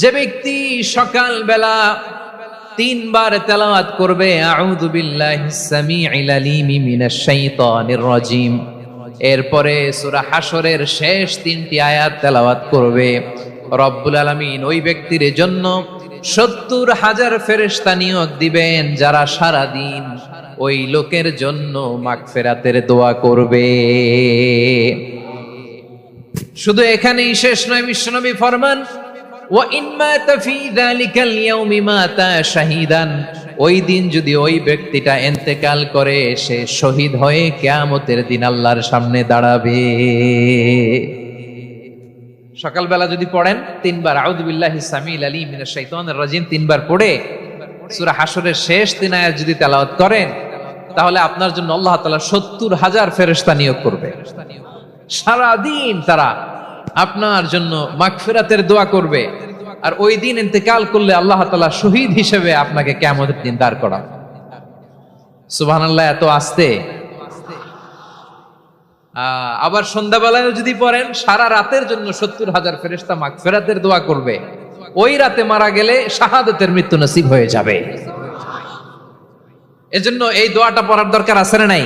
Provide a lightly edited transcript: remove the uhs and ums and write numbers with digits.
যে ব্যক্তি সকাল বেলা তিনবার তেলাওয়াত করবে আউযু বিল্লাহিস সামিউল আলিম মিনাশ শাইতানির রাজিম, এরপরে সূরা হাশরের শেষ তিনটি আয়াত তেলাওয়াত করবে, রব্বুল আলামিন ওই ব্যক্তির জন্য ৭০,০০০ ফেরেশতা নিয়োগ দিবেন যারা সারা দিন ওই লোকের জন্য মাগফিরাতের দোয়া করবে। শুধু এখানেই শেষ নয়, বিশ্বনবী ফরমান ওয়া ইন মাতা ফি যালিকাল ইয়াউমি মাতা শাহীদান, ওই দিন যদি ওই ব্যক্তিটা ইন্তেকাল করে সে শহীদ হয়ে কিয়ামতের দিন আল্লাহর সামনে দাঁড়াবে। সকালবেলা যদি পড়েন তিনবার আউযু বিল্লাহিস সামিউল আলিম মিনাশ শাইতানির রাজিম তিনবার পড়ে সূরা হাশরের শেষ তিন আয়াত যদি তেলাওয়াত করেন, তাহলে আপনার জন্য আল্লাহ তাআলা ৭০,০০০ ফেরেশতা নিয়োগ করবে। সারা দিন তারা আপনার জন্য মাগফিরাতের দোয়া করবে, আর ওই দিন ইন্তেকাল করলে আল্লাহ তাআলা শহীদ হিসেবে আপনাকে কিয়ামতের দিন দাঁড় করাবে। সুবহানাল্লাহ, এত আস্তে। আবার সন্ধ্যাবেলায় যদি পড়েন সারা রাতের জন্য ৭০,০০০ ফেরেশতা মাগফিরাতের দোয়া করবে। ওই রাতে মারা গেলে শাহাদাতের মৃত্যু নসিব হয়ে যাবে। এজন্য এই দোয়াটা পড়ার দরকার আছে না নাই?